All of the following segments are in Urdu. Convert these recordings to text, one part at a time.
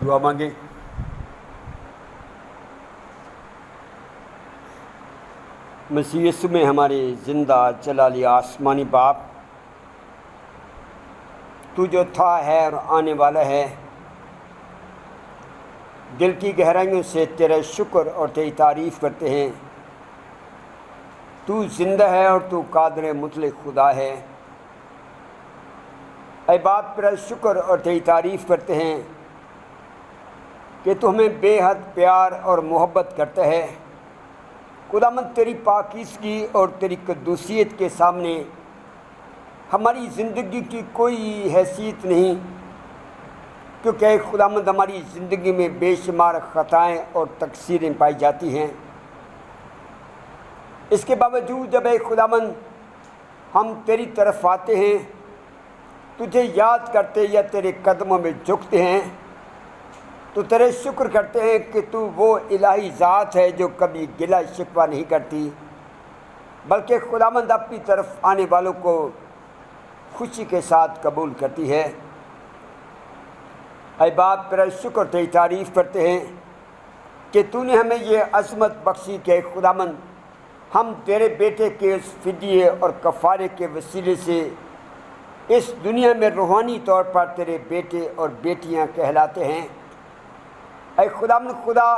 دعا مانگیں۔ مسیح یسوع میں ہمارے زندہ جلالی آسمانی باپ، تو جو تھا ہے اور آنے والا ہے، دل کی گہرائیوں سے تیرا شکر اور تیری تعریف کرتے ہیں۔ تو زندہ ہے اور تو قادر مطلق خدا ہے۔ اے باپ، تیرا شکر اور تیری تعریف کرتے ہیں کہ تو ہمیں بے حد پیار اور محبت کرتا ہے۔ خداوند، تیری پاکیزگی اور تیری قدوسیت کے سامنے ہماری زندگی کی کوئی حیثیت نہیں، کیونکہ اے خداوند ہماری زندگی میں بے شمار خطائیں اور تقصیریں پائی جاتی ہیں۔ اس کے باوجود جب اے خداوند ہم تیری طرف آتے ہیں، تجھے یاد کرتے یا تیرے قدموں میں جھکتے ہیں، تو تیرے شکر کرتے ہیں کہ تو وہ الہی ذات ہے جو کبھی گلہ شکوہ نہیں کرتی، بلکہ خداوند اپنی طرف آنے والوں کو خوشی کے ساتھ قبول کرتی ہے۔ اے باپ، تیرا شکر تیری تعریف کرتے ہیں کہ تو نے ہمیں یہ عظمت بخشی کہ خداوند ہم تیرے بیٹے کے اس فدیے اور کفارے کے وسیلے سے اس دنیا میں روحانی طور پر تیرے بیٹے اور بیٹیاں کہلاتے ہیں۔ اے خداوند خدا،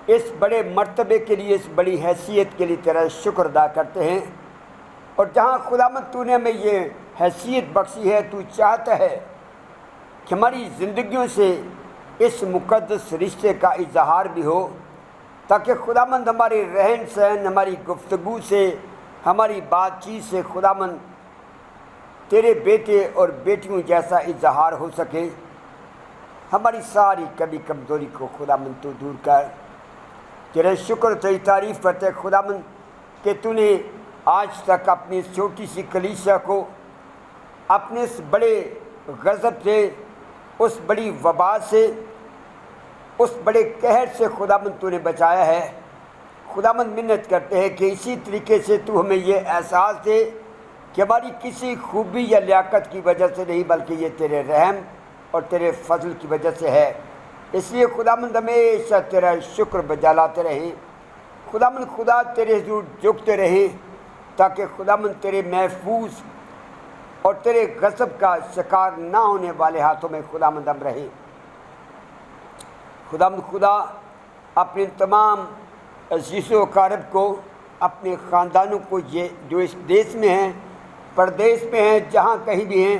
اس بڑے مرتبے کے لیے، اس بڑی حیثیت کے لیے تیرا شکر ادا کرتے ہیں، اور جہاں خداوند تو نے ہمیں یہ حیثیت بخشی ہے، تو چاہتا ہے کہ ہماری زندگیوں سے اس مقدس رشتے کا اظہار بھی ہو، تاکہ خداوند ہمارے رہن سہن، ہماری گفتگو سے، ہماری بات چیت سے خداوند تیرے بیٹے اور بیٹیوں جیسا اظہار ہو سکے۔ ہماری ساری کبھی کمزوری کو خداوند تو دور کر۔ تیرے شکر تیری تعریف کرتے خداوند کہ تو نے آج تک اپنی اس چھوٹی سی کلیسیا کو اپنے اس بڑے غضب سے، اس بڑی وبا سے، اس بڑے قہر سے خداوند تو نے بچایا ہے۔ خداوند منت کرتے ہیں کہ اسی طریقے سے تو ہمیں یہ احساس دے کہ ہماری کسی خوبی یا لیاقت کی وجہ سے نہیں، بلکہ یہ تیرے رحم اور تیرے فضل کی وجہ سے ہے۔ اس لیے خداوند ہمیشہ تیرا شکر بجا لاتے رہیں۔ خداوند خدا، تیرے حضور جھکتے رہیں، تاکہ خداوند تیرے محفوظ اور تیرے غضب کا شکار نہ ہونے والے ہاتھوں میں خداوند ہم رہیں۔ خداوند خدا، اپنے تمام عزیز و اقارب کو، اپنے خاندانوں کو، یہ جو اس دیس میں ہیں، پردیس میں ہیں، جہاں کہیں بھی ہیں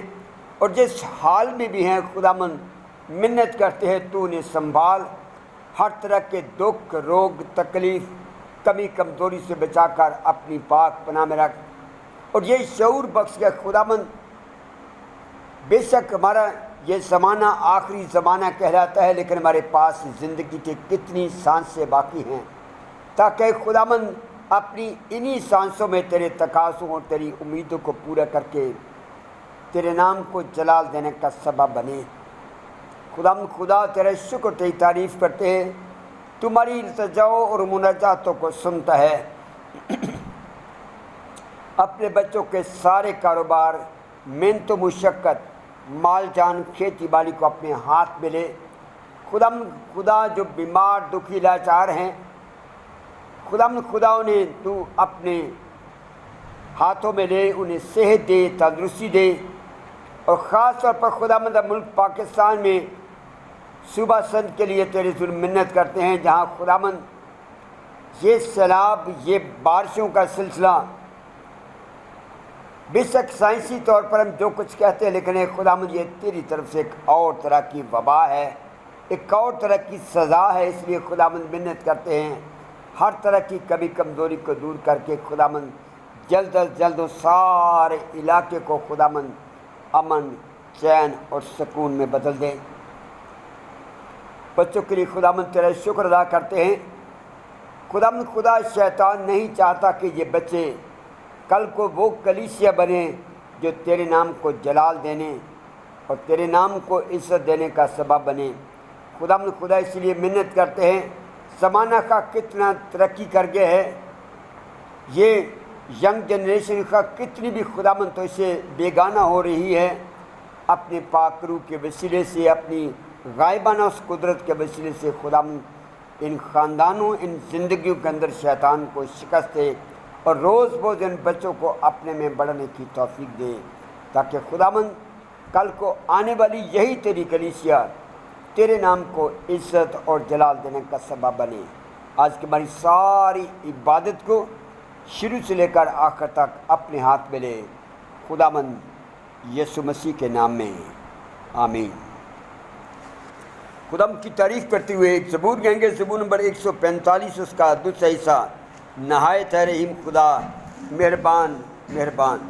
اور جس حال میں بھی ہیں، خداوند منت کرتے ہیں تو انہیں سنبھال، ہر طرح کے دکھ، روگ، تکلیف، کمی کمزوری سے بچا کر اپنی پاک پناہ میں رکھ، اور یہ شعور بخش کے خداوند بے شک ہمارا یہ زمانہ آخری زمانہ کہلاتا ہے، لیکن ہمارے پاس زندگی کے کتنی سانسیں باقی ہیں، تاکہ خداوند اپنی انہی سانسوں میں تیرے تقاضوں اور تیری امیدوں کو پورا کر کے تیرے نام کو جلال دینے کا سبب بنے۔ خداوند خدا، تیرے شکر تیری تعریف کرتے ہیں، تمہاری التجاؤں اور مناجاتوں کو سنتا ہے۔ اپنے بچوں کے سارے کاروبار، محنت و مشقت، مال جان، کھیتی باڑی کو اپنے ہاتھ میں لے۔ خداوند خدا، جو بیمار، دکھی، لاچار ہیں، خداوند خدا انہیں تو اپنے ہاتھوں میں لے، انہیں صحت دے، تندرستی دے، اور خاص طور پر خداوند ملک پاکستان میں صوبہ سندھ کے لیے تیرے سے منت کرتے ہیں، جہاں خداوند یہ سیلاب، یہ بارشوں کا سلسلہ، بے شک سائنسی طور پر ہم جو کچھ کہتے ہیں، لیکن اے خداوند یہ تیری طرف سے ایک اور طرح کی وبا ہے، ایک اور طرح کی سزا ہے۔ اس لیے خداوند منت کرتے ہیں، ہر طرح کی کمی کمزوری کو دور کر کے خداوند جلد از جلد و سارے علاقے کو خداوند امن، چین اور سکون میں بدل دے۔ بچوں کے لیے خداوند تیرا شکر ادا کرتے ہیں۔ خداوند خدا، شیطان نہیں چاہتا کہ یہ بچے کل کو وہ کلیسیا بنے جو تیرے نام کو جلال دینے اور تیرے نام کو عزت دینے کا سبب بنے۔ خداوند خدا، اس لیے منت کرتے ہیں، زمانہ کا کتنا ترقی کر گیا ہے، یہ ینگ جنریشن کا کتنی بھی خداوند تو اسے بیگانہ ہو رہی ہے، اپنے پاک روح کے وسیلے سے، اپنی غائبانہ اس قدرت کے وسیلے سے خداوند ان خاندانوں، ان زندگیوں کے اندر شیطان کو شکست دے اور روز روز ان بچوں کو اپنے میں بڑھنے کی توفیق دے، تاکہ خداوند کل کو آنے والی یہی تیری کلیسیا تیرے نام کو عزت اور جلال دینے کا سبب بنے۔ آج کی ہماری ساری عبادت کو شروع سے لے کر آخر تک اپنے ہاتھ میں لے، خداوند یسوع مسیح کے نام میں، آمین۔ خداوند کی تعریف کرتے ہوئے ایک زبور گائیں گے، زبور نمبر 145، اس کا دوسرا حصہ، نہایت ہے رحیم خدا مہربان مہربان۔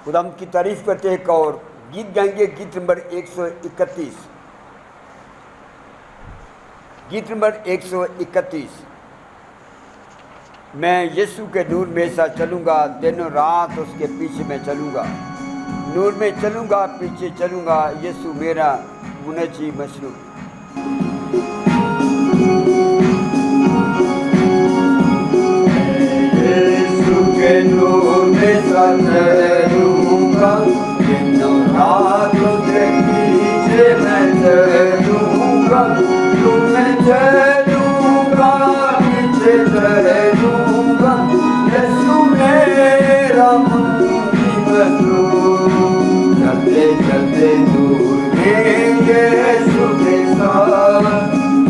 خدا کی تعریف کرتے ہیں۔ ایک اور گیت گائیں گے، گیت نمبر 131، گیت نمبر 131۔ میں یسوع کے نور میں سا چلوں گا، دن و رات اس کے پیچھے میں چلوں گا، نور میں چلوں گا پیچھے چلوں گا، یسوع میرا منجی مشروع۔ یسوع کے نور میں سا چلوں گا، دن و رات اس کے پیچھے میں چلوں گا، نور میں چلوں گا پیچھے چلوں گا، یسوع میرا منجی مشروع۔ چلتے چلتے دور میں یسوع کے ساتھ،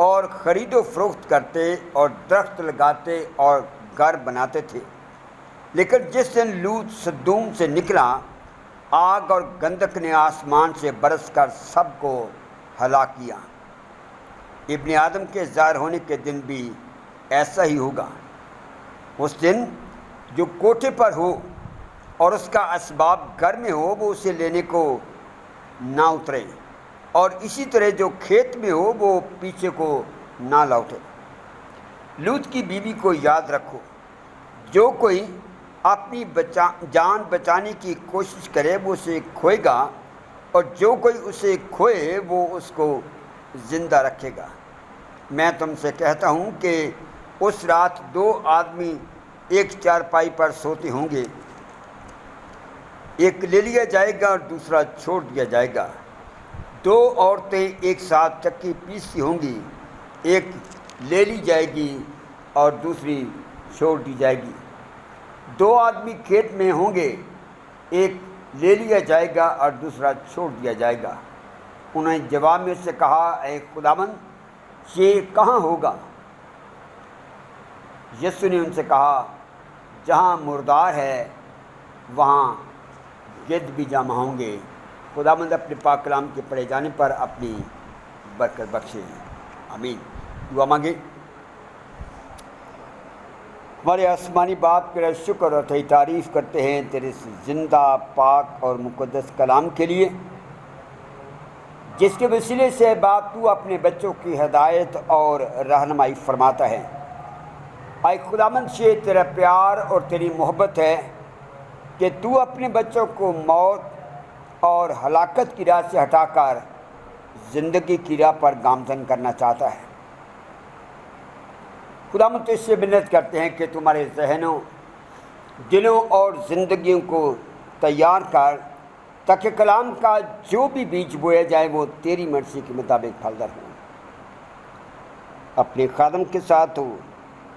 اور خرید و فروخت کرتے اور درخت لگاتے اور گھر بناتے تھے۔ لیکن جس دن لوط سدوم سے نکلا، آگ اور گندک نے آسمان سے برس کر سب کو ہلاک کیا۔ ابن آدم کے ظاہر ہونے کے دن بھی ایسا ہی ہوگا۔ اس دن جو کوٹھے پر ہو اور اس کا اسباب گھر میں ہو، وہ اسے لینے کو نہ اترے، اور اسی طرح جو کھیت میں ہو وہ پیچھے کو نہ لوٹے۔ لوط کی بیوی کو یاد رکھو، جو کوئی اپنی جان بچانے کی کوشش کرے وہ اسے کھوئے گا، اور جو کوئی اسے کھوئے وہ اس کو زندہ رکھے گا۔ میں تم سے کہتا ہوں کہ اس رات 2 آدمی ایک چارپائی پر سوتے ہوں گے، ایک لے لیا جائے گا اور دوسرا چھوڑ دیا جائے گا۔ 2 عورتیں ایک ساتھ چکی پیستی ہوں گی، ایک لے لی جائے گی اور دوسری چھوڑ دی جائے گی۔ 2 آدمی کھیت میں ہوں گے، ایک لے لیا جائے گا اور دوسرا چھوڑ دیا جائے گا۔ انہوں نے جواب میں سے کہا، اے خداوند، یہ کہاں ہوگا؟ یسوع نے ان سے کہا، جہاں مردار ہے وہاں گدھ بھی جمع ہوں گے۔ خداوند اپنے پاک کلام کے پڑھے جانے پر اپنی برکت بخشے۔ آمین۔ دعا مانگے۔ ہمارے آسمانی باپ تیرا شکر اور تیری تعریف کرتے ہیں تیرے زندہ، پاک اور مقدس کلام کے لیے، جس کے وسیلے سے باپ تو اپنے بچوں کی ہدایت اور رہنمائی فرماتا ہے۔ اے خداوند، یہ تیرا پیار اور تیری محبت ہے کہ تو اپنے بچوں کو موت اور ہلاکت کی راہ سے ہٹا کر زندگی کی راہ پر گامزن کرنا چاہتا ہے۔ خداوند، اس سے منت کرتے ہیں کہ تمہارے ذہنوں، دلوں اور زندگیوں کو تیار کر، تاکہ کلام کا جو بھی بیج بویا جائے وہ تیری مرضی کے مطابق پھلدار ہو۔ اپنے خادم کے ساتھ ہو،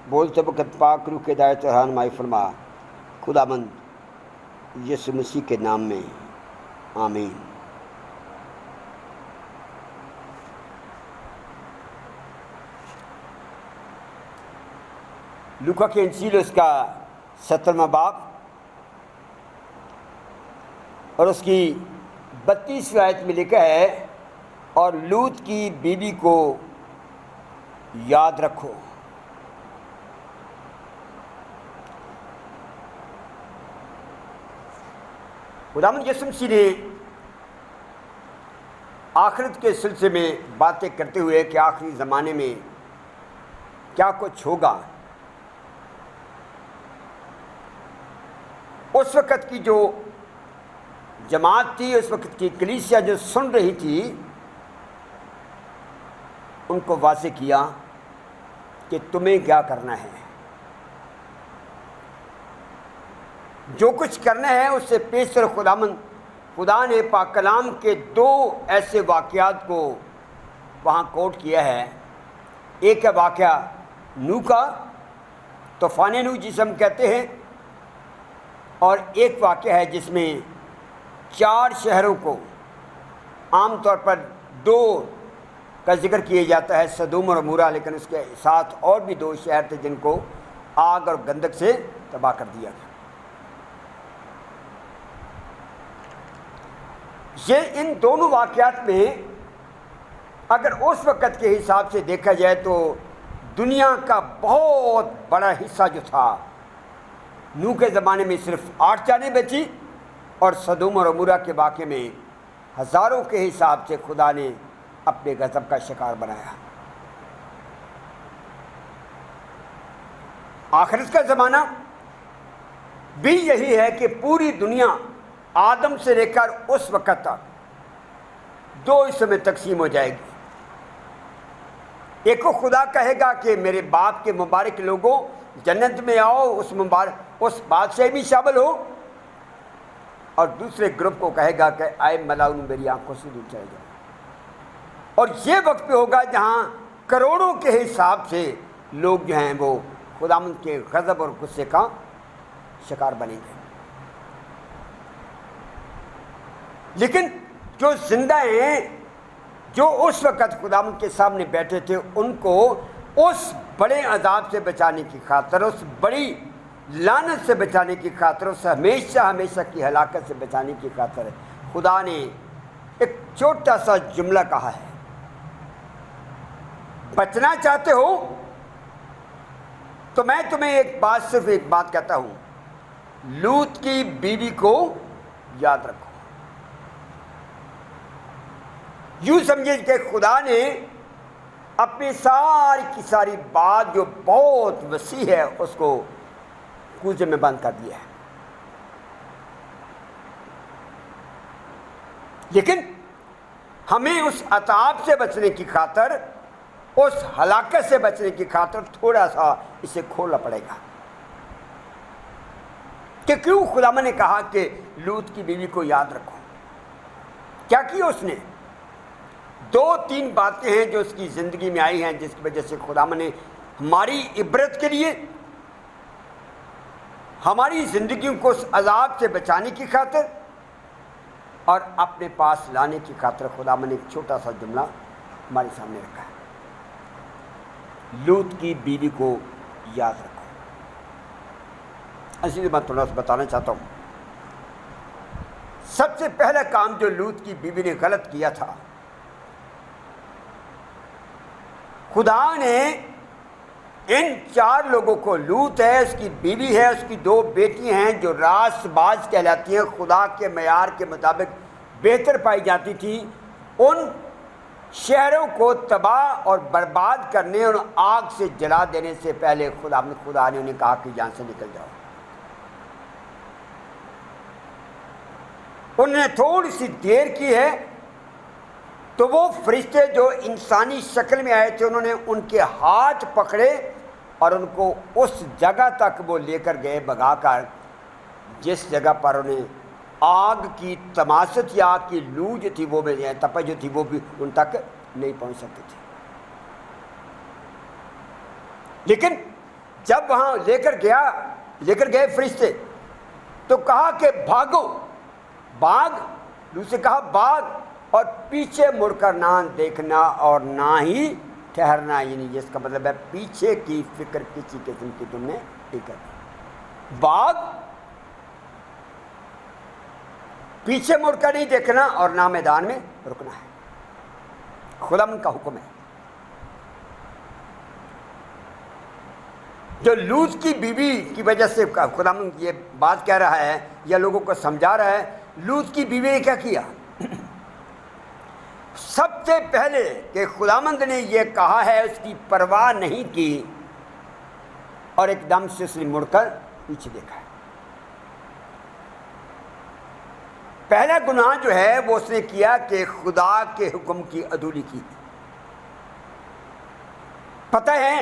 بولتے وقت پاک روح کی ہدایت اور رہنمائی فرما، خداوند یسوع مسیح کے نام میں، آمین۔ لوکا کی انجیل اس کا 17واں باب اور اس کی 32ویں آیت میں لکھا ہے، اور لوط کی بیوی کو یاد رکھو۔ خداوند یسوع مسیح نے آخرت کے سلسلے میں باتیں کرتے ہوئے کہ آخری زمانے میں کیا کچھ ہوگا، اس وقت کی جو جماعت تھی، اس وقت کی کلیسیا جو سن رہی تھی، ان کو واضح کیا کہ تمہیں کیا کرنا ہے۔ جو کچھ کرنا ہے اس سے پیشتر خدا نے پاک کلام کے 2 ایسے واقعات کو وہاں کوٹ کیا ہے۔ ایک ہے واقعہ نوح کا، طوفان نوح جسے ہم کہتے ہیں، اور ایک واقعہ ہے جس میں 4 شہروں کو، عام طور پر 2 کا ذکر کیا جاتا ہے، سدوم اور عمورہ، لیکن اس کے ساتھ اور بھی 2 شہر تھے جن کو آگ اور گندک سے تباہ کر دیا گیا۔ یہ ان دونوں واقعات میں اگر اس وقت کے حساب سے دیکھا جائے تو دنیا کا بہت بڑا حصہ جو تھا، نوح کے زمانے میں صرف 8 جانیں بچی، اور سدوم اور عمورہ کے واقعے میں ہزاروں کے حساب سے خدا نے اپنے غضب کا شکار بنایا۔ آخرت کا زمانہ بھی یہی ہے کہ پوری دنیا آدم سے لے کر اس وقت تک 2 حصوں میں تقسیم ہو جائے گی۔ ایک کو خدا کہے گا کہ میرے باپ کے مبارک لوگوں جنت میں آؤ، اس بات سے بھی شامل ہو، اور دوسرے گروپ کو کہے گا کہ آئے ملاؤن میری آنکھوں سے دور چلے جاؤ۔ اور یہ وقت پہ ہوگا جہاں کروڑوں کے حساب سے لوگ جو ہیں وہ خداوند کے غضب اور غصے کا شکار بنیں گے۔ لیکن جو زندہ ہیں جو اس وقت خداوند کے سامنے بیٹھے تھے ان کو اس بڑے عذاب سے بچانے کی خاطر، اس بڑی لعنت سے بچانے کی خاطر، اس ہمیشہ ہمیشہ کی ہلاکت سے بچانے کی خاطر خدا نے ایک چھوٹا سا جملہ کہا ہے، بچنا چاہتے ہو تو میں تمہیں صرف ایک بات کہتا ہوں، لوط کی بیوی کو یاد رکھو۔ یوں سمجھے کہ خدا نے اپنی ساری کی ساری بات جو بہت وسیع ہے اس کو کوزے میں بند کر دیا ہے، لیکن ہمیں اس عذاب سے بچنے کی خاطر، اس ہلاکت سے بچنے کی خاطر تھوڑا سا اسے کھولنا پڑے گا کہ کیوں خدا نے کہا کہ لوط کی بیوی کو یاد رکھو۔ کیا کیا اس نے؟ 2-3 باتیں ہیں جو اس کی زندگی میں آئی ہیں جس کی وجہ سے خدا نے ہماری عبرت کے لیے، ہماری زندگیوں کو اس عذاب سے بچانے کی خاطر اور اپنے پاس لانے کی خاطر خدا نے ایک چھوٹا سا جملہ ہمارے سامنے رکھا ہے، لوط کی بیوی کو یاد رکھو۔ اسی لیے میں تھوڑا سا بتانا چاہتا ہوں، سب سے پہلا کام جو لوط کی بیوی نے غلط کیا تھا، خدا نے ان 4 لوگوں کو، لوط ہے، اس کی بیوی ہے، اس کی 2 بیٹی ہیں جو راست باز کہلاتی ہیں، خدا کے معیار کے مطابق بہتر پائی جاتی تھی، ان شہروں کو تباہ اور برباد کرنے اور آگ سے جلا دینے سے پہلے خدا نے انہیں کہا کہ یہاں سے نکل جاؤ۔ انہوں نے تھوڑی سی دیر کی ہے تو وہ فرشتے جو انسانی شکل میں آئے تھے انہوں نے ان کے ہاتھ پکڑے اور ان کو اس جگہ تک وہ لے کر گئے بھگا کر جس جگہ پر انہیں آگ کی تماست یا آگ کی لو جو تھی وہ بھی تپش جو تھی وہ بھی ان تک نہیں پہنچ سکتی تھی۔ لیکن جب وہاں لے کر گئے فرشتے تو کہا کہ بھاگو، بھاگ، لو سے کہا بھاگ، اور پیچھے مڑ کر نہ دیکھنا اور نہ ہی ٹھہرنا، یعنی جس کا مطلب ہے پیچھے کی فکر کسی قسم کی تم نے نہیں کرنی۔ بھاگ، پیچھے مڑ کر نہیں دیکھنا اور نہ میدان میں رکنا ہے، خدا کا حکم ہے۔ جو لوط کی بیوی کی وجہ سے خدا یہ بات کہہ رہا ہے یا لوگوں کو سمجھا رہا ہے، لوط کی بیوی نے کیا کیا؟ سب سے پہلے کہ خداوند نے یہ کہا ہے اس کی پرواہ نہیں کی اور ایک دم سے اس نے مڑ کر پیچھے دیکھا ہے۔ پہلا گناہ جو ہے وہ اس نے کیا کہ خدا کے حکم کی عدولی کی۔ پتہ ہے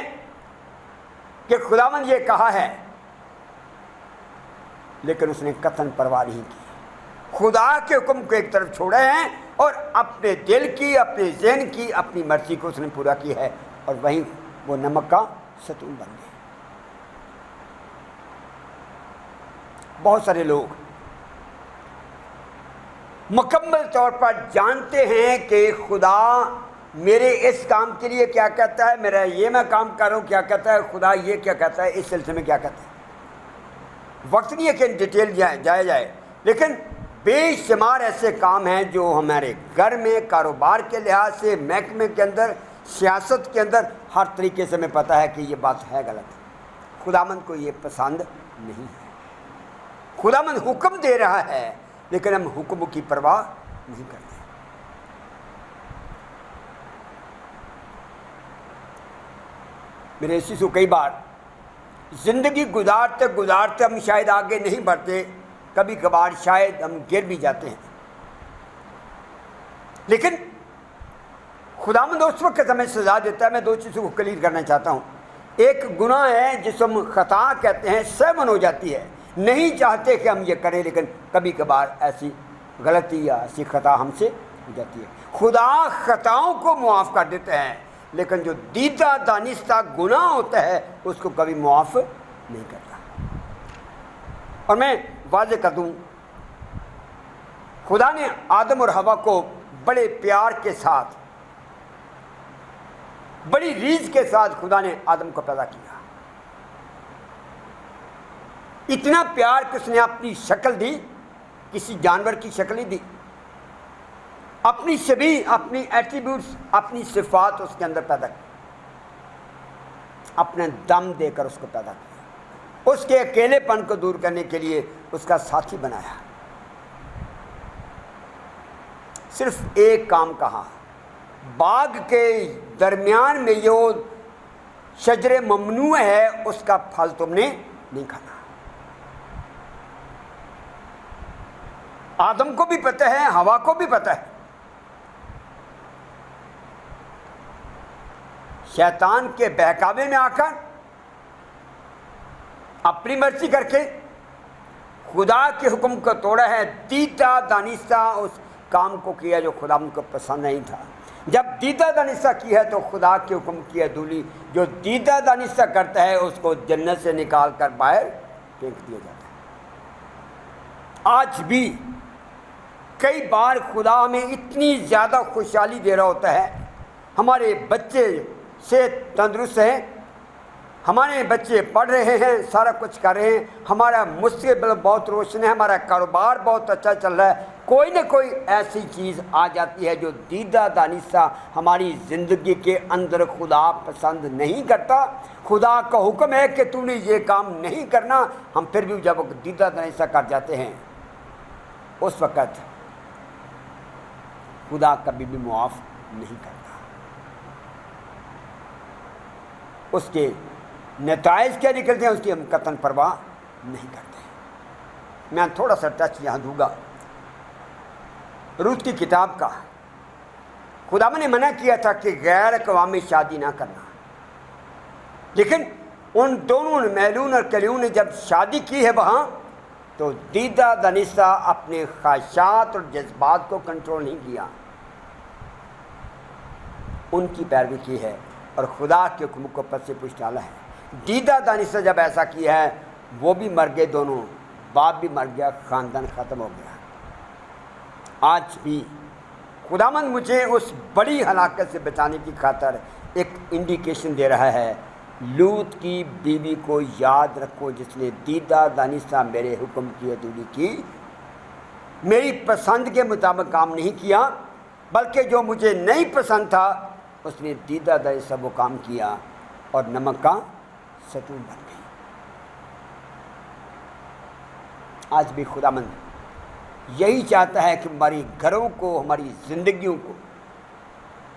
کہ خداوند یہ کہا ہے لیکن اس نے قطعاً پرواہ نہیں کی، خدا کے حکم کو ایک طرف چھوڑے ہیں اور اپنے دل کی، اپنے ذہن کی، اپنی مرضی کو اس نے پورا کی ہے، اور وہیں وہ نمک کا ستون بن گئے۔ بہت سارے لوگ مکمل طور پر جانتے ہیں کہ خدا میرے اس کام کے لیے کیا کہتا ہے، میرا یہ میں کام کر رہا ہوں کیا کہتا ہے، خدا یہ کیا کہتا ہے، اس سلسلے میں کیا کہتا ہے۔ وقت نہیں ہے کہ ڈیٹیل جائے، لیکن بے شمار ایسے کام ہیں جو ہمارے گھر میں، کاروبار کے لحاظ سے، محکمے کے اندر، سیاست کے اندر، ہر طریقے سے ہمیں پتہ ہے کہ یہ بات ہے غلط، خداوند کو یہ پسند نہیں ہے۔ خداوند حکم دے رہا ہے لیکن ہم حکم کی پرواہ نہیں کرتے۔ میرے اسی سے کئی بار زندگی گزارتے گزارتے ہم شاید آگے نہیں بڑھتے، کبھی کبھار شاید ہم گر بھی جاتے ہیں، لیکن خداوند اس وقت ہمیں سزا دیتا ہے۔ میں 2 چیزوں کو کلیئر کرنا چاہتا ہوں۔ ایک گناہ ہے جس ہم خطا کہتے ہیں، سہمن ہو جاتی ہے، نہیں چاہتے کہ ہم یہ کریں لیکن کبھی کبھار ایسی غلطی یا ایسی خطا ہم سے ہو جاتی ہے۔ خدا خطاؤں کو معاف کر دیتا ہے لیکن جو دیدہ دانستہ گناہ ہوتا ہے اس کو کبھی معاف نہیں کرتا۔ اور میں واضح کر دوں، خدا نے آدم اور حوا کو بڑے پیار کے ساتھ بڑی ریز کے ساتھ خدا نے آدم کو پیدا کیا، اتنا پیار کہ اس نے اپنی شکل دی، کسی جانور کی شکل نہیں دی، اپنی شبیہ، اپنی ایٹریبیوٹس، اپنی صفات اس کے اندر پیدا کی، اپنے دم دے کر اس کو پیدا کیا، اس کے اکیلے پن کو دور کرنے کے لیے اس کا ساتھی بنایا۔ صرف ایک کام کہا، باغ کے درمیان میں جو شجر ممنوع ہے اس کا پھل تم نے نہیں کھانا۔ آدم کو بھی پتہ ہے، ہوا کو بھی پتہ ہے، شیطان کے بہکاوے میں آ کر اپنی مرضی کر کے خدا کے حکم کو توڑا ہے، دیدہ دانستہ اس کام کو کیا جو خدا ان کو پسند نہیں تھا۔ جب دیدہ دانستہ کی ہے تو خدا کے حکم کی عدولی، جو دیدہ دانستہ کرتا ہے اس کو جنت سے نکال کر باہر پھینک دیا جاتا ہے۔ آج بھی کئی بار خدا ہمیں اتنی زیادہ خوشحالی دے رہا ہوتا ہے، ہمارے بچے صحت تندرست ہیں، ہمارے بچے پڑھ رہے ہیں، سارا کچھ کر رہے ہیں، ہمارا مستقبل بہت روشن ہے، ہمارا کاروبار بہت اچھا چل رہا ہے، کوئی نہ کوئی ایسی چیز آ جاتی ہے جو دیدہ دانستہ ہماری زندگی کے اندر خدا پسند نہیں کرتا۔ خدا کا حکم ہے کہ تو نے یہ کام نہیں کرنا، ہم پھر بھی جب دیدہ دانستہ کر جاتے ہیں اس وقت خدا کبھی بھی معاف نہیں کرتا، اس کے نتائج کیا نکلتے ہیں اس کی ہم قطعاً پرواہ نہیں کرتے۔ میں تھوڑا سا ٹچ یہاں دوں گا روت کی کتاب کا۔ خدا نے منع کیا تھا کہ غیر اقوامی شادی نہ کرنا، لیکن ان دونوں نے، میلون اور کلیون نے جب شادی کی ہے وہاں تو دیدہ دانستہ اپنے خواہشات اور جذبات کو کنٹرول نہیں کیا، ان کی پیروی کی ہے اور خدا کے حکم کو پس سے پوچھ ڈالا ہے۔ دیدہ دانستہ جب ایسا کیا ہے وہ بھی مر گئے، دونوں باپ بھی مر گیا، خاندان ختم ہو گیا۔ آج بھی خداوند مجھے اس بڑی ہلاکت سے بچانے کی خاطر ایک انڈیکیشن دے رہا ہے، لوط کی بیوی کو یاد رکھو جس نے دیدہ دانستہ میرے حکم کی عدولی کی، میری پسند کے مطابق کام نہیں کیا، بلکہ جو مجھے نہیں پسند تھا اس نے دیدہ دانستہ وہ کام کیا اور نمک کا ستون بن گئی۔ آج بھی خداوند یہی چاہتا ہے کہ ہماری گھروں کو، ہماری زندگیوں کو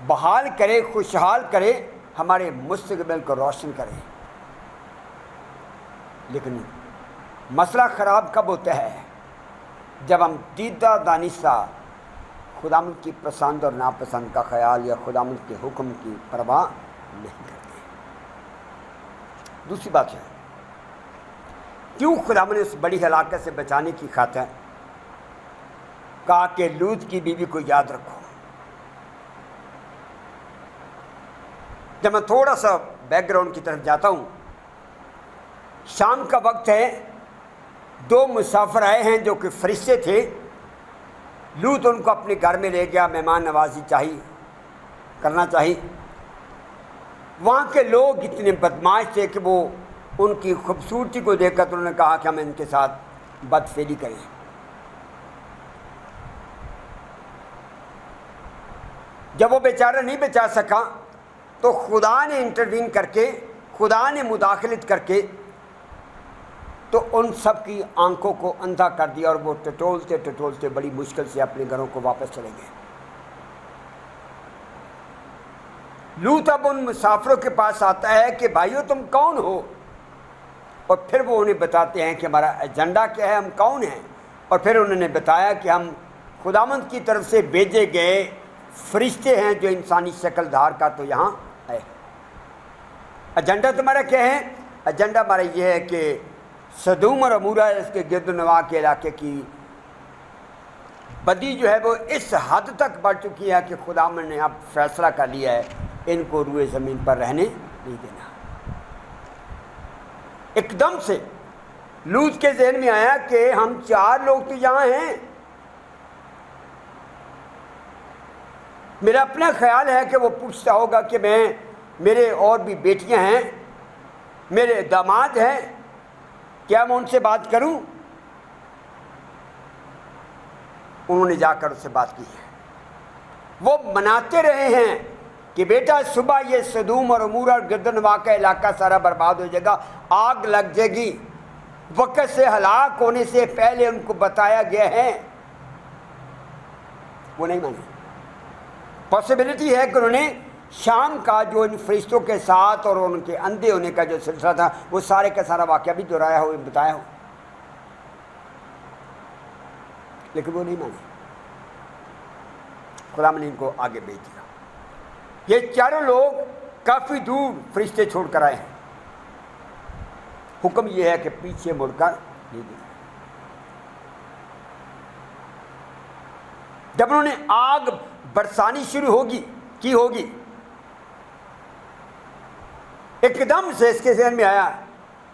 بحال کرے، خوشحال کرے، ہمارے مستقبل کو روشن کرے۔ لیکن مسئلہ خراب کب ہوتا ہے؟ جب ہم دیدہ دانستہ خداوند کی پسند اور ناپسند کا خیال یا خداوند کے حکم کی پرواہ نہیں کرتے۔ دوسری بات ہے، کیوں خداوند نے اس بڑی ہلاکت سے بچانے کی خاطر کہا کہ لوط کی بیوی کو یاد رکھو؟ جب میں تھوڑا سا بیک گراؤنڈ کی طرف جاتا ہوں، شام کا وقت ہے، دو مسافر آئے ہیں جو کہ فرشتے تھے، لوط ان کو اپنے گھر میں لے گیا، مہمان نوازی کرنا چاہیے۔ وہاں کے لوگ اتنے بدمعاش تھے کہ وہ ان کی خوبصورتی کو دیکھ کر انہوں نے کہا کہ ہم ان کے ساتھ بدفعلی کریں۔ جب وہ بیچارہ نہیں بچا سکا تو خدا نے انٹروین کر کے، خدا نے مداخلت کر کے تو ان سب کی آنکھوں کو اندھا کر دیا، اور وہ ٹٹولتے بڑی مشکل سے اپنے گھروں کو واپس چلے گئے۔ لوط اب ان مسافروں کے پاس آتا ہے کہ بھائیو تم کون ہو، اور پھر وہ انہیں بتاتے ہیں کہ ہمارا ایجنڈا کیا ہے، ہم کون ہیں، اور پھر انہوں نے بتایا کہ ہم خداوند کی طرف سے بھیجے گئے فرشتے ہیں جو انسانی شکل دھار کا تو یہاں ہے۔ ایجنڈا تمہارا کیا ہے؟ ایجنڈا ہمارا یہ ہے کہ سدوم اور عمورہ اس کے گرد و نواح کے علاقے کی بدی جو ہے وہ اس حد تک بڑھ چکی ہے کہ خداوند نے اب فیصلہ کر لیا ہے ان کو روئے زمین پر رہنے نہیں دینا۔ ایک دم سے لوط کے ذہن میں آیا کہ ہم 4 لوگ تو یہاں ہیں۔ میرا اپنا خیال ہے کہ وہ پوچھتا ہوگا کہ میں میرے اور بھی بیٹیاں ہیں، میرے داماد ہیں، کیا میں ان سے بات کروں؟ انہوں نے جا کر اس سے بات کی ہے۔ وہ مناتے رہے ہیں کہ بیٹا صبح یہ سدوم اور عمورہ اور گردنوا کا علاقہ سارا برباد ہو جائے گا، آگ لگ جائے گی، وقت سے ہلاک ہونے سے پہلے ان کو بتایا گیا ہے۔ وہ نہیں مانے۔ پاسبلٹی ہے کہ انہوں نے شام کا جو ان فرشتوں کے ساتھ اور ان کے اندھے ہونے کا جو سلسلہ تھا وہ سارے کا سارا واقعہ بھی دہرایا ہو، بتایا ہو، لیکن وہ نہیں مانے۔ خدا نے ان کو آگے بھیج دیا۔ یہ چاروں لوگ کافی دور فرشتے چھوڑ کر آئے ہیں۔ حکم یہ ہے کہ پیچھے مڑ کر نہیں دیکھنا۔ جب انہوں نے آگ برسانی شروع ہوگی ایک دم سے اس کے ذہن میں آیا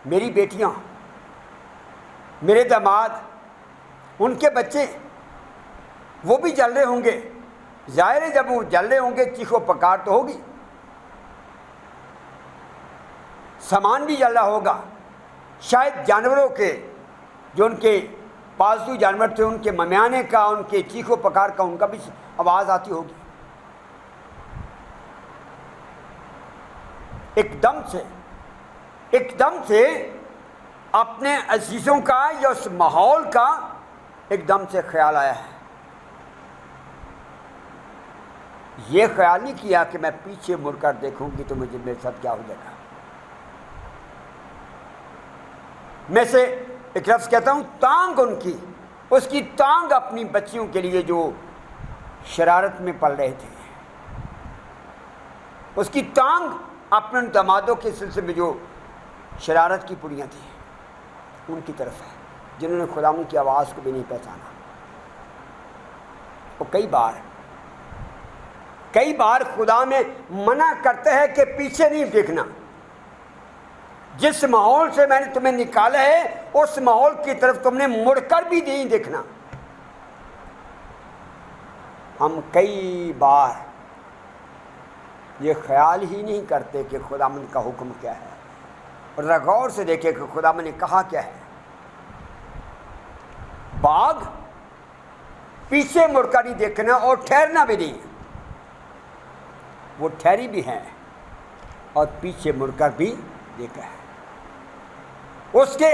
میری بیٹیاں، میرے داماد، ان کے بچے وہ بھی جل رہے ہوں گے۔ ظاہر ہے جب وہ جل رہے ہوں گے چیخ و پکار تو ہوگی، سامان بھی جل رہا ہوگا، شاید جانوروں کے جو ان کے پالتو جانور تھے ان کے ممیانے کا، ان کے چیخ و پکار کا، ان کا بھی آواز آتی ہوگی۔ ایک دم سے اپنے عزیزوں کا یا اس ماحول کا ایک دم سے خیال آیا ہے۔ یہ خیال نہیں کیا کہ میں پیچھے مڑ کر دیکھوں گی تو مجھے میرے ساتھ کیا ہو جائے گا۔ میں سے ایک لفظ کہتا ہوں ٹانگ ان کی، اس کی ٹانگ اپنی بچیوں کے لیے جو شرارت میں پل رہے تھے، اس کی ٹانگ اپنے دامادوں کے سلسلے میں جو شرارت کی پڑیاں تھیں ان کی طرف ہے، جنہوں نے خدا کی آواز کو بھی نہیں پہچانا۔ وہ کئی بار خدا میں منع کرتے ہیں کہ پیچھے نہیں دیکھنا، جس ماحول سے میں نے تمہیں نکالا ہے اس ماحول کی طرف تم نے مڑ کر بھی نہیں دیکھنا۔ ہم کئی بار یہ خیال ہی نہیں کرتے کہ خداوند کا حکم کیا ہے، اور غور سے دیکھے کہ خداوند نے کہا کیا ہے۔ باغ پیچھے مڑ کر نہیں دیکھنا اور ٹھہرنا بھی نہیں، وہ ٹھہری بھی ہے اور پیچھے مڑ کر بھی دیکھا ہے۔ اس کے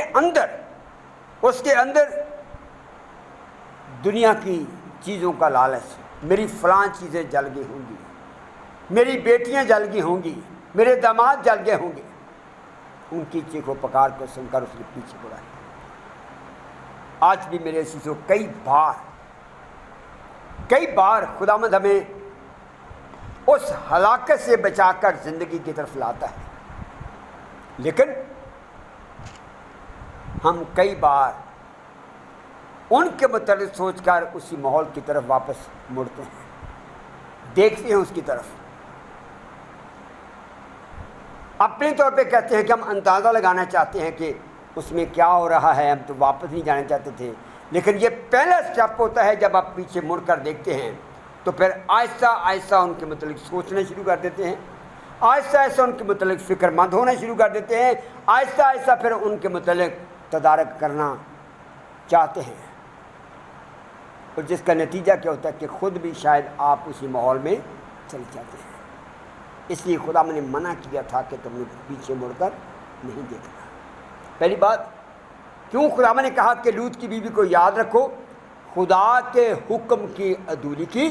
اندر دنیا کی چیزوں کا لالچ، میری فلاں چیزیں جل گئی ہوں گی، میری بیٹیاں جل گئی ہوں گی، میرے داماد جل گئے ہوں گے، ان کی چیخ و پکار کو سن کر اس کے پیچھے پڑا ہے۔ آج بھی میرے عزیزو کئی بار خداوند ہمیں اس ہلاکت سے بچا کر زندگی کی طرف لاتا ہے، لیکن ہم کئی بار ان کے متعلق سوچ کر اسی ماحول کی طرف واپس مڑتے ہیں، دیکھتے ہیں اس کی طرف، اپنے طور پہ کہتے ہیں کہ ہم اندازہ لگانا چاہتے ہیں کہ اس میں کیا ہو رہا ہے، ہم تو واپس نہیں جانا چاہتے تھے، لیکن یہ پہلا اسٹیپ ہوتا ہے جب آپ پیچھے مڑ کر دیکھتے ہیں تو پھر آہستہ آہستہ ان کے متعلق سوچنا شروع کر دیتے ہیں، آہستہ آہستہ ان کے متعلق فکر مند ہونا شروع کر دیتے ہیں، آہستہ آہستہ پھر ان کے متعلق تدارک کرنا چاہتے ہیں، اور جس کا نتیجہ کیا ہوتا ہے کہ خود بھی شاید آپ اسی ماحول میں چل جاتے ہیں۔ اس لیے خدا نے منع کیا تھا کہ تم نے پیچھے مڑ کر نہیں دیکھنا۔ پہلی بات کیوں خدا نے کہا کہ لوط کی بیوی کو یاد رکھو؟ خدا کے حکم کی عدولی کی،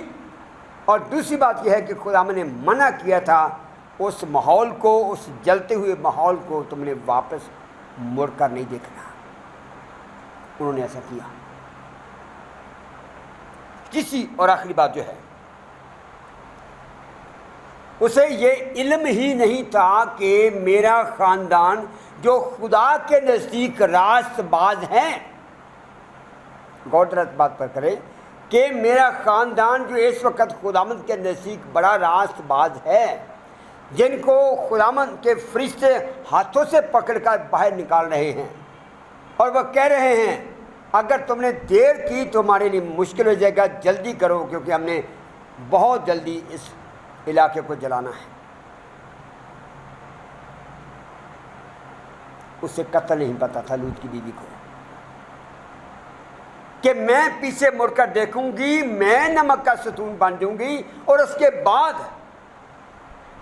اور دوسری بات یہ ہے کہ خدا نے منع کیا تھا اس ماحول کو، اس جلتے ہوئے ماحول کو تم نے واپس مڑ کر نہیں دیکھنا۔ انہوں نے ایسا کیا۔ تیسری اور آخری بات جو ہے، اسے یہ علم ہی نہیں تھا کہ میرا خاندان جو خدا کے نزدیک راست باز ہیں، غور بات پر کریں کہ میرا خاندان جو اس وقت خداوند کے نزدیک بڑا راست باز ہے، جن کو خداوند کے فرشتے ہاتھوں سے پکڑ کر باہر نکال رہے ہیں، اور وہ کہہ رہے ہیں اگر تم نے دیر کی تو ہمارے لیے مشکل ہو جائے گا، جلدی کرو کیونکہ ہم نے بہت جلدی اس علاقے کو جلانا ہے۔ اسے قتل نہیں پتا تھا لوط کی بیوی کو، کہ میں پیچھے مڑ کر دیکھوں گی، میں نمک کا ستون بن جاؤں گی، اور اس کے بعد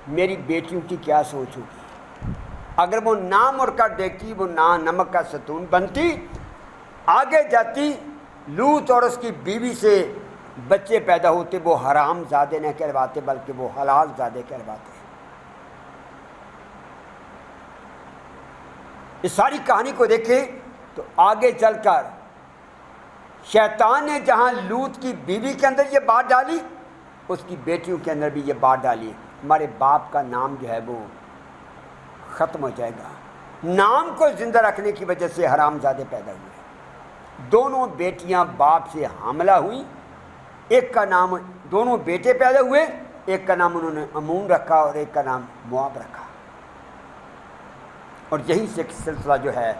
میری بیٹیوں کی کیا سوچ ہوگی۔ اگر وہ نہ مڑ کر دیکھتی، وہ نہ نمک کا ستون بنتی، آگے جاتی، لوط اور اس کی بیوی سے بچے پیدا ہوتے، وہ حرام زادے نہ کہلواتے بلکہ وہ حلال زادے کہلواتے۔ اس ساری کہانی کو دیکھیں تو آگے چل کر شیطان نے جہاں لوط کی بیوی کے اندر یہ بات ڈالی، اس کی بیٹیوں کے اندر بھی یہ بات ڈالی، ہمارے باپ کا نام جو ہے وہ ختم ہو جائے گا۔ نام کو زندہ رکھنے کی وجہ سے حرام زادے پیدا ہوئے۔ دونوں بیٹیاں باپ سے حاملہ ہوئیں، ایک کا نام، دونوں بیٹے پیدا ہوئے، ایک کا نام انہوں نے امون رکھا اور ایک کا نام مواب رکھا، اور یہیں سے سلسلہ جو ہے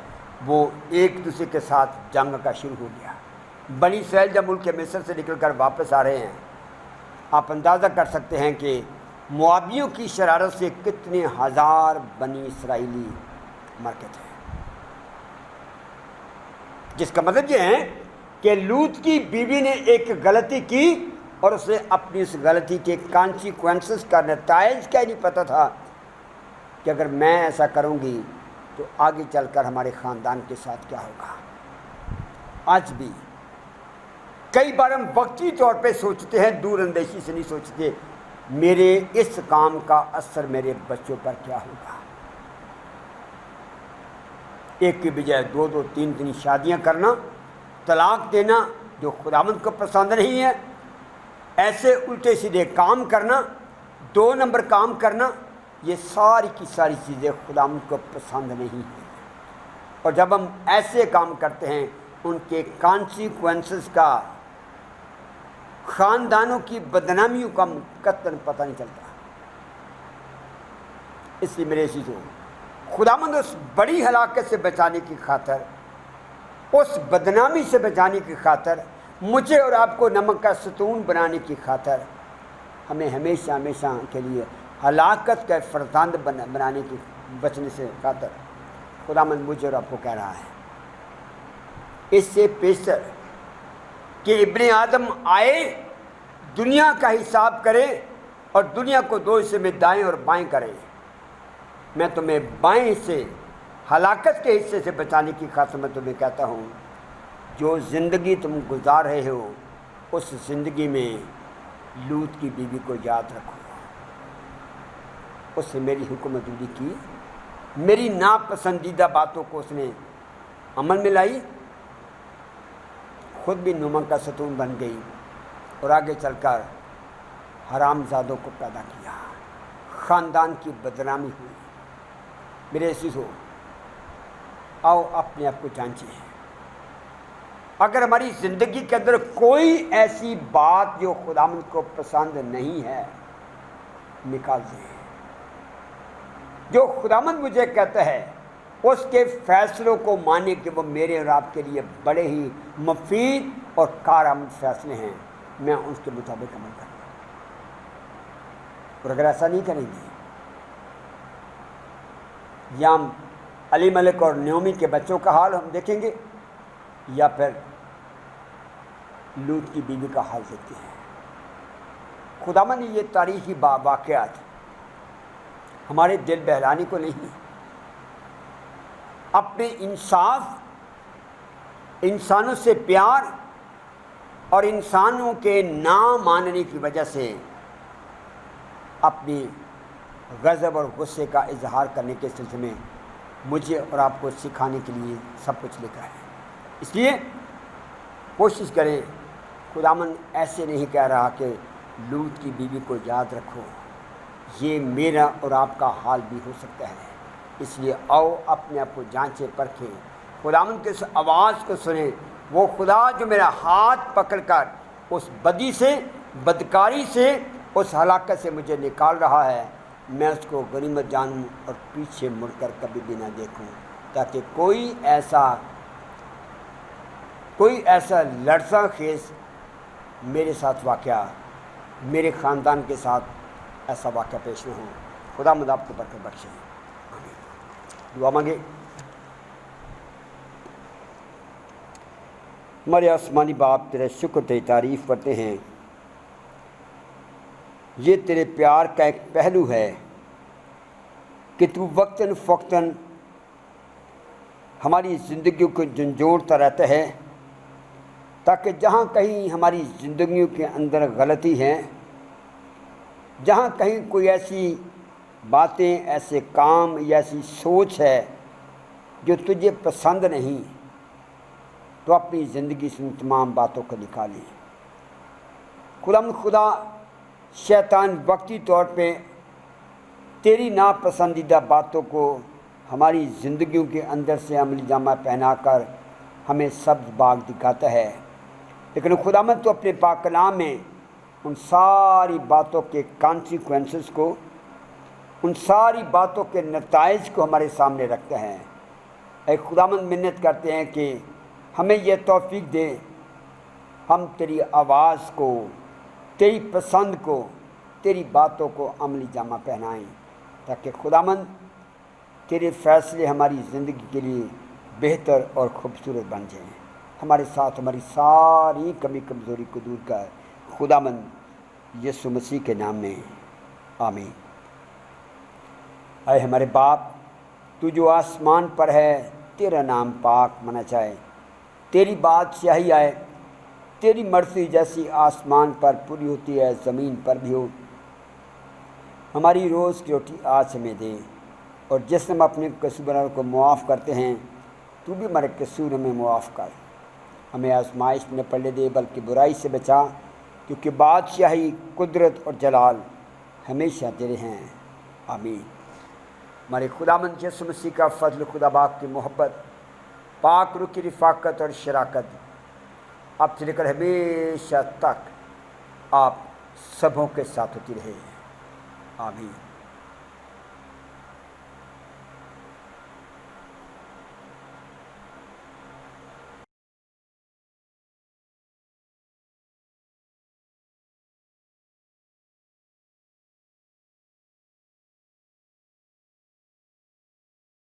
وہ ایک دوسرے کے ساتھ جنگ کا شروع ہو گیا۔ بنی اسرائیل جب ملک مصر سے نکل کر واپس آ رہے ہیں، آپ اندازہ کر سکتے ہیں کہ موابیوں کی شرارت سے کتنے ہزار بنی اسرائیلی مر گئے تھے، جس کا مطلب یہ ہے کہ لوط کی بیوی نے ایک غلطی کی اور اسے اپنی اس غلطی کے کانسیکوینسز کا نتائج کا ہی نہیں پتہ تھا کہ اگر میں ایسا کروں گی تو آگے چل کر ہمارے خاندان کے ساتھ کیا ہوگا۔ آج بھی کئی بار ہم وقتی طور پہ سوچتے ہیں، دور اندیشی سے نہیں سوچتے میرے اس کام کا اثر میرے بچوں پر کیا ہوگا۔ ایک کی بجائے دو دو تین تین شادیاں کرنا، طلاق دینا جو خداوند کو پسند نہیں ہے، ایسے الٹے سیدھے کام کرنا، دو نمبر کام کرنا، یہ ساری کی ساری چیزیں خداوند کو پسند نہیں ہیں۔ اور جب ہم ایسے کام کرتے ہیں ان کے کانسیکوینسز کا، خاندانوں کی بدنامیوں کا قطعاً پتہ نہیں چلتا۔ اس لیے میرے عزیزو، خداوند اس بڑی ہلاکت سے بچانے کی خاطر، اس بدنامی سے بچانے کی خاطر، مجھے اور آپ کو نمک کا ستون بنانے کی خاطر، ہمیں ہمیشہ ہمیشہ کے لیے ہلاکت کا فرزند بنانے کی بچنے سے خاطر خداوند مجھے اور آپ کو کہہ رہا ہے، اس سے پیشتر کہ ابن آدم آئے، دنیا کا حساب کرے اور دنیا کو دو حصے میں دائیں اور بائیں کرے، میں تمہیں بائیں سے، ہلاکت کے حصے سے بچانے کی خاطر میں تمہیں کہتا ہوں، جو زندگی تم گزار رہے ہو اس زندگی میں لوط کی بیوی کو یاد رکھو، اس نے میری حکم دوری کی، میری ناپسندیدہ باتوں کو اس نے عمل میں لائی، خود بھی نمک کا ستون بن گئی اور آگے چل کر حرام زادوں کو پیدا کیا، خاندان کی بدنامی ہوئی۔ میرے عزیزو، آؤ اپنے آپ کو جانچیں، اگر ہماری زندگی کے اندر کوئی ایسی بات جو خداوند کو پسند نہیں ہے، نکال دیں۔ جو خداوند مجھے کہتا ہے اس کے فیصلوں کو مانے کہ وہ میرے اور آپ کے لیے بڑے ہی مفید اور کارآمد فیصلے ہیں، میں اس کے مطابق عمل کروں گا۔ اور اگر ایسا نہیں کریں گے، یا ہم علی ملک اور نیومی کے بچوں کا حال ہم دیکھیں گے، یا پھر لوط کی بیوی کا حال دیکھتے ہیں۔ خداوند نے یہ تاریخی واقعات ہمارے دل بہلانے کو نہیں، اپنے انصاف، انسانوں سے پیار اور انسانوں کے نہ ماننے کی وجہ سے اپنی غضب اور غصے کا اظہار کرنے کے سلسلے میں مجھے اور آپ کو سکھانے کے لیے سب کچھ لکھا ہے۔ اس لیے کوشش کریں، خداوند ایسے نہیں کہہ رہا کہ لوط کی بیوی کو یاد رکھو، یہ میرا اور آپ کا حال بھی ہو سکتا ہے۔ اس لیے آؤ اپنے آپ کو جانچیں پرکھیں، خداوند کے اس آواز کو سنیں، وہ خدا جو میرا ہاتھ پکڑ کر اس بدی سے، بدکاری سے، اس ہلاکت سے مجھے نکال رہا ہے، میں اس کو غنیمت جانوں اور پیچھے مڑ کر کبھی بھی نہ دیکھوں، تاکہ کوئی ایسا لرزاں خیز میرے ساتھ واقعہ، میرے خاندان کے ساتھ ایسا واقعہ پیش نہ ہو۔ خدا مند آپ کو برکت بخشے، آمین۔ دعا مانگے۔ ہمارے آسمانی باپ تیرے شکر تیری تعریف کرتے ہیں۔ یہ تیرے پیار کا ایک پہلو ہے کہ تو وقتاً فوقتاً ہماری زندگیوں کو جھنجھوڑتا رہتا ہے، تاکہ جہاں کہیں ہماری زندگیوں کے اندر غلطی ہے، جہاں کہیں کوئی ایسی باتیں، ایسے کام یا ایسی سوچ ہے جو تجھے پسند نہیں، تو اپنی زندگی سے ان تمام باتوں کو نکالیں۔ خدا شیطان وقتی طور پہ تیری ناپسندیدہ باتوں کو ہماری زندگیوں کے اندر سے عملی جامہ پہنا کر ہمیں سبز باغ دکھاتا ہے، لیکن خداوند تو اپنے پاک کلام میں ان ساری باتوں کے کانسیکوینسز کو، ان ساری باتوں کے نتائج کو ہمارے سامنے رکھتا ہے۔ اے خداوند، منت کرتے ہیں کہ ہمیں یہ توفیق دے، ہم تیری آواز کو، تیری پسند کو، تیری باتوں کو عملی جامہ پہنائیں، تاکہ خداوند تیرے فیصلے ہماری زندگی کے لیے بہتر اور خوبصورت بن جائیں۔ ہمارے ساتھ ہماری ساری کمی کمزوری کو دور کر، خداوند یسوع مسیح کے نام میں، آمین۔ اے ہمارے باپ، تو جو آسمان پر ہے، تیرا نام پاک منا جائے، تیری بادشاہی آئے، تیری مرضی جیسی آسمان پر پوری ہوتی ہے زمین پر بھی ہو۔ ہماری روز کی روٹی آج ہمیں دے، اور جس ہم اپنے قصورواروں کو معاف کرتے ہیں، تو بھی ہمارے قصور ہمیں معاف کر۔ ہمیں آزمائش میں نہ پڑنے دے، بلکہ برائی سے بچا، کیونکہ بادشاہی، قدرت اور جلال ہمیشہ تیرے ہیں، آمین۔ ہمارے خداوند یسوع مسیح کا فضل، خدا باپ کی محبت، پاک روح کی رفاقت اور شراکت اب سے لے کر ہمیشہ تک آپ سبوں کے ساتھ ہوتی رہے، آمین۔